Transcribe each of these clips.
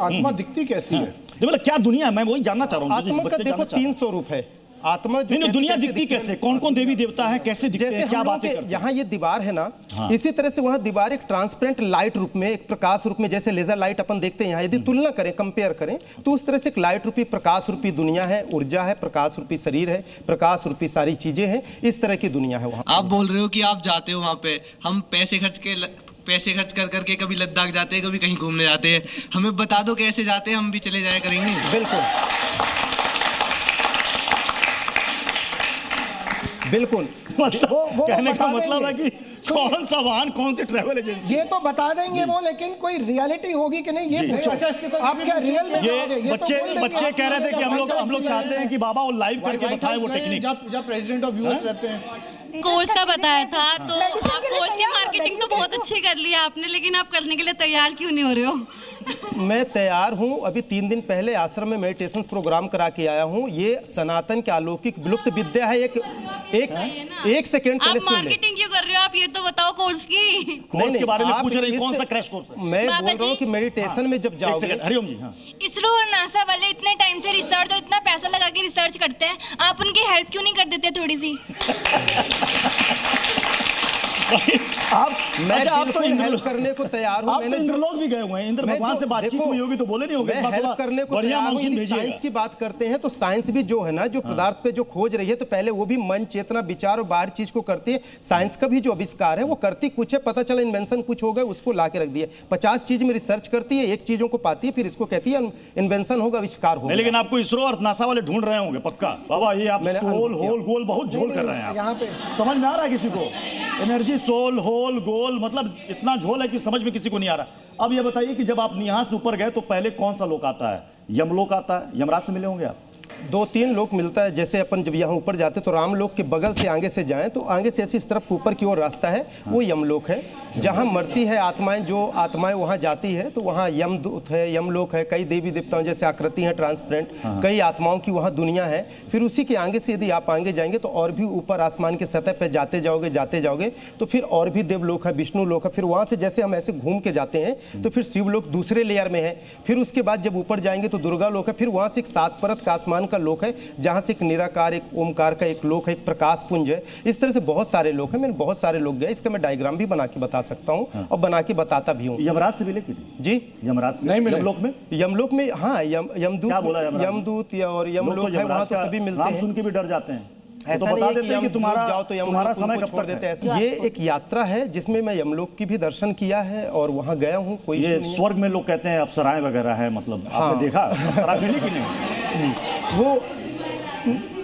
आत्मा दिखती कैसी है? मतलब क्या दुनिया है, मैं वही जानना चाह रहा हूँ। आत्मा का देखो 3 स्वरूप है। आत्मा जो दुनिया दिखती कैसे, कौन कौन देवी देवता है, कैसे दिखते हैं, क्या बातें करते हैं? यहाँ ये दीवार है ना, इसी तरह से वहाँ दीवार एक ट्रांसपेरेंट लाइट रूप में, एक प्रकाश रूप में, जैसे लेजर लाइट अपन देखते हैं यहाँ, यदि तुलना करें, कंपेयर करें, तो उस तरह से एक लाइट रूपी प्रकाश रूपी दुनिया है, ऊर्जा है, प्रकाश रूपी शरीर है, प्रकाश रूपी सारी चीजें हैं, इस तरह की दुनिया है वहाँ। आप बोल रहे हो कि आप जाते हो वहाँ पे, हम पैसे खर्च कर करके कभी लद्दाख जाते हैं, कभी कहीं घूमने जाते हैं, हमें बता दो कैसे जाते हैं, हम भी चले जाया करेंगे। बिल्कुल मतलब वो कहने का मतलब है कि कौन सा वाहन, कौन सी ट्रैवल एजेंसी, ये तो बता देंगे वो, लेकिन कोई रियलिटी होगी कि नहीं ये पूछो। आप क्या रियल में जाओगे? ये बच्चे कह रहे थे कि हम लोग चाहते हैं कि बाबा वो लाइव करके बताए वो टेक्निक। जब प्रेसिडेंट ऑफ यूएस रहते हैं, कोर्स का बताया था, तो आप कोर्स की मार्केटिंग तो बहुत अच्छी कर ली आपने, लेकिन आप करने के लिए तैयार क्यों नहीं हो रहे हो? मैं तैयार हूं। अभी 3 दिन पहले आश्रम में मेडिटेशन प्रोग्राम करा के आया हूं। ये सनातन के अलौकिक विलुप्त विद्या है। एक सेकंड आप मार्केटिंग क्यों कर रहे हो? आप ये तो बताओ कोर्स की। कोर्स के बारे में पूछ रहे हैं, कौन सा क्रैश कोर्स है? मैं बोल रहा हूं कि मेडिटेशन में जब जाओगे। हरिओम जी, इसरो और नासा वाले इतने टाइम से रिसर्च और इतना पैसा लगा के रिसर्च करते हैं, आप उनकी हेल्प क्यों नहीं कर देते थोड़ी सी? आप तो हेल्प करने को तैयार हूं। मैंने इंद्रलोक भी गए हुए हैं, इंद्र भगवान से बातचीत हुई होगी तो बोले नहीं होगे? मैं हेल्प करने को तैयार हूं। साइंस की बात करते हैं तो साइंस भी जो है ना, जो पदार्थ पे जो खोज रही है, तो पहले वो भी मन, चेतना, विचार और बाहर चीज को करती है। साइंस का भी जो आविष्कार है वो करती कुछ है, पता चला इन्वेंशन कुछ हो गया, उसको ला के रख दिया। 50 चीज में रिसर्च करती है, एक चीजों को पाती है, फिर इसको कहती है इन्वेंशन होगा, आविष्कार होगा। लेकिन आपको इसरो और नासा वाले ढूंढ रहे होंगे पक्का। बाबा ये आप सोल होल गोल बहुत झोल कर रहे हैं यहाँ पे। समझ में आ रहा है किसी को? एनर्जी सोल होल गोल, मतलब इतना झोल है कि समझ में किसी को नहीं आ रहा। अब ये बताइए कि जब आप यहाँ से ऊपर गए तो पहले कौन सा लोक आता है? यमलोक आता है। यमराज से मिले होंगे आप? 2-3 लोक मिलता है। जैसे अपन जब यहाँ ऊपर जाते तो रामलोक के बगल से आगे से जाएं तो आगे से ऐसे इस तरफ ऊपर की ओर रास्ता है, वो यमलोक है। जहाँ मरती है आत्माएं, जो आत्माएं वहाँ जाती है तो वहाँ यमदूत है, यमलोक है। कई देवी देवताओं जैसे आकृति हैं ट्रांसपेरेंट, कई आत्माओं की वहाँ दुनिया है। फिर उसी के आगे से यदि आप आगे जाएंगे तो और भी ऊपर आसमान के सतह पर जाते जाओगे तो फिर और भी देवलोक है, विष्णु लोक है। फिर वहाँ से जैसे हम ऐसे घूम के जाते हैं तो फिर शिवलोक दूसरे लेयर में है। फिर उसके बाद जब ऊपर जाएंगे तो दुर्गा लोक है। फिर वहाँ से एक 7 परत का आसमान का लोक है, जहाँ से एक निराकार, एक ओमकार का एक लोक है, एक प्रकाश पुंज है। इस तरह से बहुत सारे लोक हैं। मैंने बहुत सारे लोग गए, इसका मैं डायग्राम भी बना के बता सकता हूँ और बना के बताता भी हूँ। यमराज से मिले कि जी? यमराज से नहीं मिले। यमलोक में हाँ, यमदूत और यमलोक है, वहाँ तो सभी मिलते हैं। सुन के भी डर जाते हैं। ऐसा तो नहीं है कि तुम्हारा जाओ तो यमलोक समय कब छोड़ देते हैं। ये एक यात्रा है जिसमें मैं यमलोक की भी दर्शन किया है और वहाँ गया हूँ। कोई ये स्वर्ग में लोग कहते हैं अप्सराएं वगैरह है, मतलब आपने देखा अप्सरा मिली कि नहीं? वो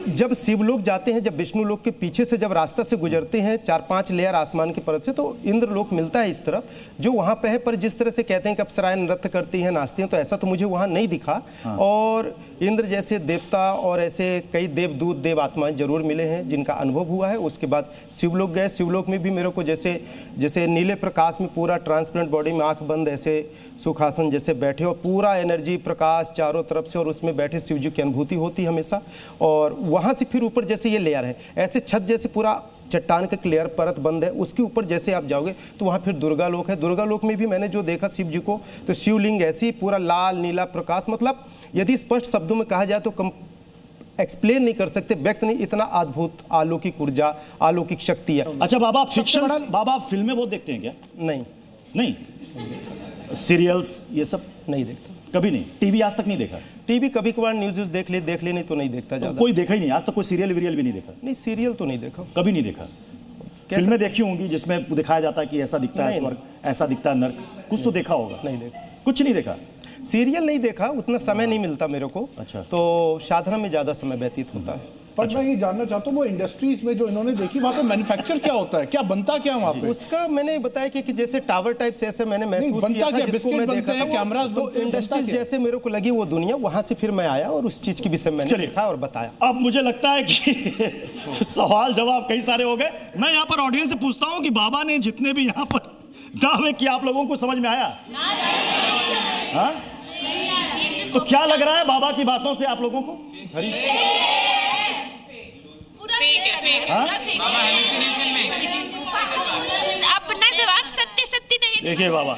जब शिवलोक जाते हैं, जब विष्णु लोक के पीछे से जब रास्ता से गुजरते हैं 4-5 लेयर आसमान की परत से, तो इंद्रलोक मिलता है इस तरफ, जो वहाँ पे है। पर जिस तरह से कहते हैं कि अप्सराएं नृत्य करती हैं, नाचती हैं, तो ऐसा तो मुझे वहाँ नहीं दिखा। और इंद्र जैसे देवता और ऐसे कई देवदूत, देव आत्माएं जरूर मिले हैं जिनका अनुभव हुआ है। उसके बाद शिवलोक गए। शिवलोक में भी मेरे को जैसे नीले प्रकाश में पूरा ट्रांसपेरेंट बॉडी में आँख बंद ऐसे सुखासन जैसे बैठे और पूरा एनर्जी प्रकाश चारों तरफ से, और उसमें बैठे शिव जी की अनुभूति होती हमेशा। और वहाँ से फिर ऊपर जैसे ये लेयर है, ऐसे छत जैसे पूरा चट्टान का लेयर परत बंद है, उसके ऊपर जैसे आप जाओगे तो वहाँ फिर दुर्गा लोक है। दुर्गा लोक में भी मैंने जो देखा शिव जी को, तो शिवलिंग ऐसी पूरा लाल नीला प्रकाश, मतलब यदि स्पष्ट शब्दों में कहा जाए तो एक्सप्लेन नहीं कर सकते, व्यक्त नहीं, इतना अद्भुत अलौकिक ऊर्जा, अलौकिक शक्ति है। अच्छा बाबा, आप फिक्शन, बाबा फिल्में बहुत देखते हैं क्या? नहीं। सीरियल्स ये सब नहीं देखता? कभी नहीं? टीवी आज तक नहीं देखा? टीवी कभी कभार न्यूज़ देख ले, नहीं तो नहीं देखता ज़्यादा। कोई देखा ही नहीं आज तक? कोई सीरियल वीरियल भी नहीं देखा? नहीं, सीरियल तो नहीं देखा, कभी नहीं देखा। फिल्में देखी होंगी जिसमें दिखाया जाता है कि ऐसा दिखता है स्वर्ग, ऐसा दिखता है नर्क, कुछ तो देखा होगा? नहीं देखा, कुछ नहीं देखा। सीरियल नहीं देखा, उतना समय नहीं मिलता मेरे को। अच्छा। तो साधना में ज़्यादा समय व्यतीत होता है। पर मैं ये जानना चाहता हूँ, वो इंडस्ट्रीज में जो इन्होंने देखी, वहाँ पे मैन्युफैक्चर क्या होता है, क्या बनता क्या वहाँ पे? उसका मैंने बताया कि जैसे टावर टाइप से ऐसे मैंने महसूस किया था, जिसको मैं देखा था। कैमरास तो इंडस्ट्रीज जैसे मेरे को लगी वो दुनिया, वहाँ से फिर मैं आया और उस चीज के विषय में मैंने देखा और बताया। अब मुझे लगता है कि सवाल जवाब कई सारे हो गए। मैं यहाँ पर ऑडियंस से पूछता हूँ कि बाबा ने जितने भी यहाँ पर दावे किए, आप लोगों को समझ में आया? हाँ? तो क्या लग रहा है बाबा की बातों से आप लोगों को? अपना जवाब सत्य नहीं। देखिए बाबा,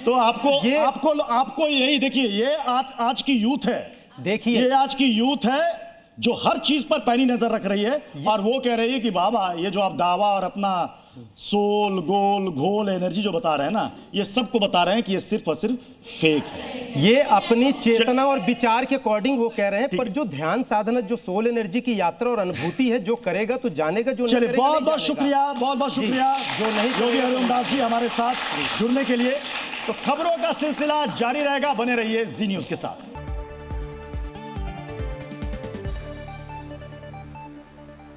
तो आपको ये- आपको यही देखिए, ये आज की यूथ है, देखिए ये आज की यूथ है जो हर चीज पर पैनी नजर रख रही है, और वो कह रही है कि बाबा ये जो आप दावा और अपना सोल गोल घोल एनर्जी जो बता रहे हैं ना, ये सबको बता रहे हैं कि ये सिर्फ और सिर्फ फेक है। ये अपनी चेतना और विचार के अकॉर्डिंग वो कह रहे हैं, पर जो ध्यान साधना, जो सोल एनर्जी की यात्रा और अनुभूति है, जो करेगा तो जानेगा, जो नहीं चलिए करेगा बहुत नहीं बहुत जानेगा। शुक्रिया, बहुत बहुत शुक्रिया जो नहीं योगी हरिओमदास जी हमारे साथ जुड़ने के लिए। तो खबरों का सिलसिला जारी रहेगा, बने रहिए जी न्यूज़ के साथ।